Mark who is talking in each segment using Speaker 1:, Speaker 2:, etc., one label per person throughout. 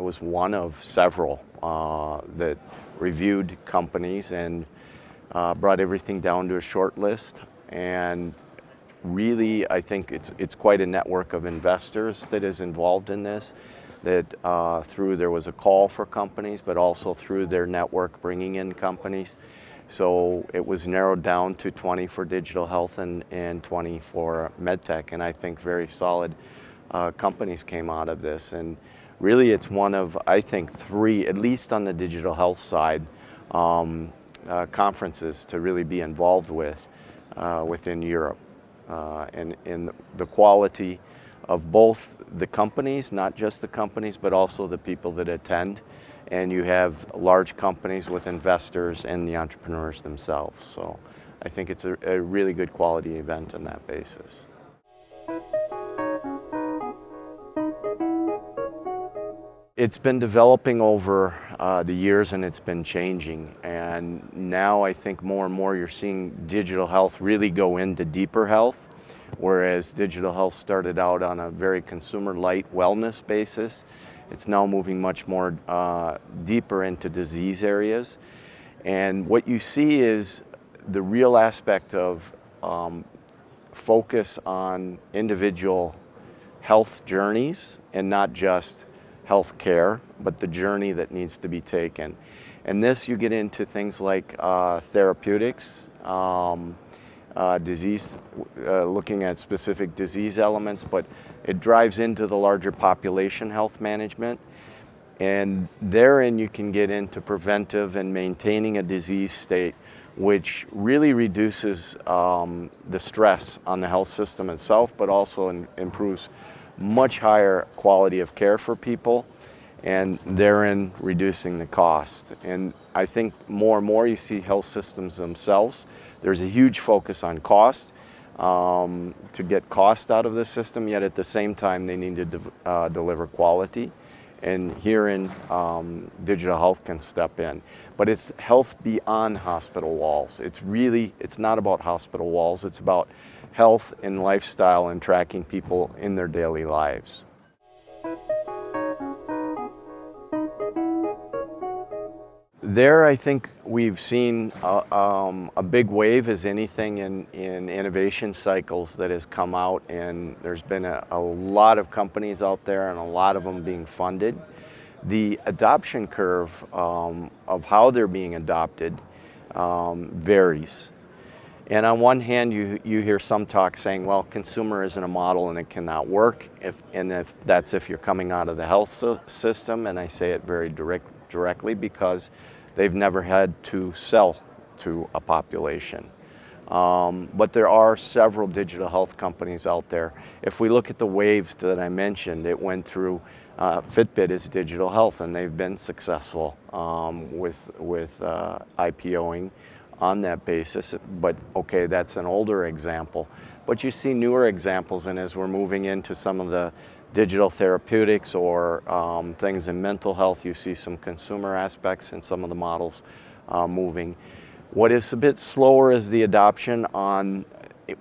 Speaker 1: was one of several that reviewed companies and brought everything down to a short list. And really, I think it's quite a network of investors that is involved in this, that there was a call for companies, but also through their network bringing in companies. So it was narrowed down to 20 for digital health and 20 for medtech, and I think very solid companies came out of this. And really it's one of, I think, 3, at least on the digital health side, conferences to really be involved with within Europe. And in the quality of both the companies, not just the companies, but also the people that attend. And you have large companies with investors and the entrepreneurs themselves. So I think it's a really good quality event on that basis. It's been developing over the years, and it's been changing. And now I think more and more you're seeing digital health really go into deeper health, whereas digital health started out on a very consumer light wellness basis. It's now moving much more deeper into disease areas. And what you see is the real aspect of focus on individual health journeys, and not just health care, but the journey that needs to be taken. And this, you get into things like therapeutics, disease, looking at specific disease elements, but it drives into the larger population health management. And therein you can get into preventive and maintaining a disease state, which really reduces the stress on the health system itself, but also improves much higher quality of care for people, and therein reducing the cost. And I think more and more you see health systems themselves, there's a huge focus on cost, to get cost out of the system, yet at the same time they need to deliver quality. And herein digital health can step in. But it's health beyond hospital walls. It's not about hospital walls, it's about health and lifestyle and tracking people in their daily lives. There, I think we've seen a big wave as anything in innovation cycles that has come out, and there's been a lot of companies out there and a lot of them being funded. The adoption curve of how they're being adopted varies. And on one hand, you hear some talk saying, well, consumer isn't a model and it cannot work, if you're coming out of the health system. And I say it very directly because they've never had to sell to a population. But there are several digital health companies out there. If we look at the waves that I mentioned, it went through Fitbit is digital health, and they've been successful with IPOing on that basis. But okay, that's an older example. But you see newer examples, and as we're moving into some of the digital therapeutics or things in mental health, you see some consumer aspects in some of the models moving. What is a bit slower is the adoption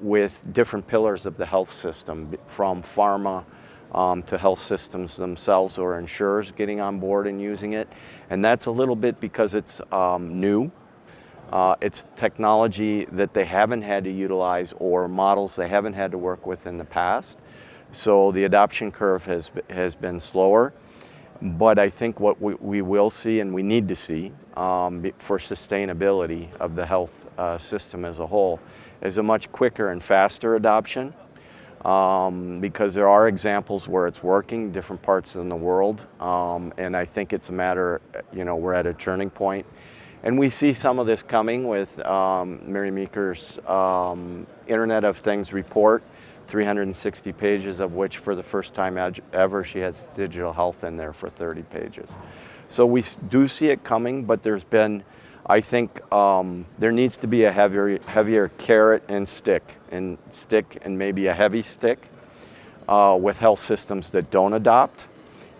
Speaker 1: with different pillars of the health system, from pharma to health systems themselves or insurers getting on board and using it. And that's a little bit because it's new. It's technology that they haven't had to utilize or models they haven't had to work with in the past. So the adoption curve has been slower. But I think what we will see, and we need to see for sustainability of the health system as a whole, is a much quicker and faster adoption, because there are examples where it's working in different parts in the world. And I think it's a matter, we're at a turning point. And we see some of this coming with Mary Meeker's Internet of Things report, 360 pages of which for the first time ever she has digital health in there for 30 pages. So we do see it coming, but there's been, I think there needs to be a heavier carrot and stick and maybe a heavy stick with health systems that don't adopt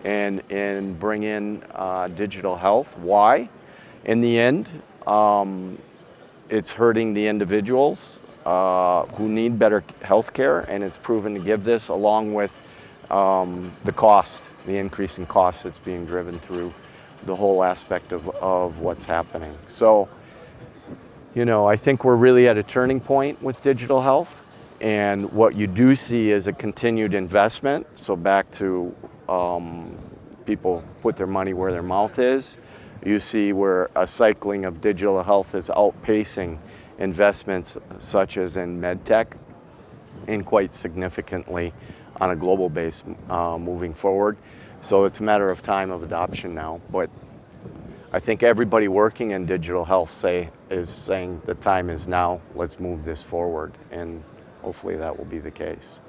Speaker 1: and bring in digital health. Why? In the end, it's hurting the individuals who need better health care, and it's proven to give this, along with the cost the increase in costs that's being driven through the whole aspect of what's happening. So, you know, I think we're really at a turning point with digital health, and what you do see is a continued investment. So back to people put their money where their mouth is. You see where a cycling of digital health is outpacing investments such as in medtech, and quite significantly on a global base moving forward. So it's a matter of time of adoption now. But I think everybody working in digital health is saying the time is now, let's move this forward, and hopefully that will be the case.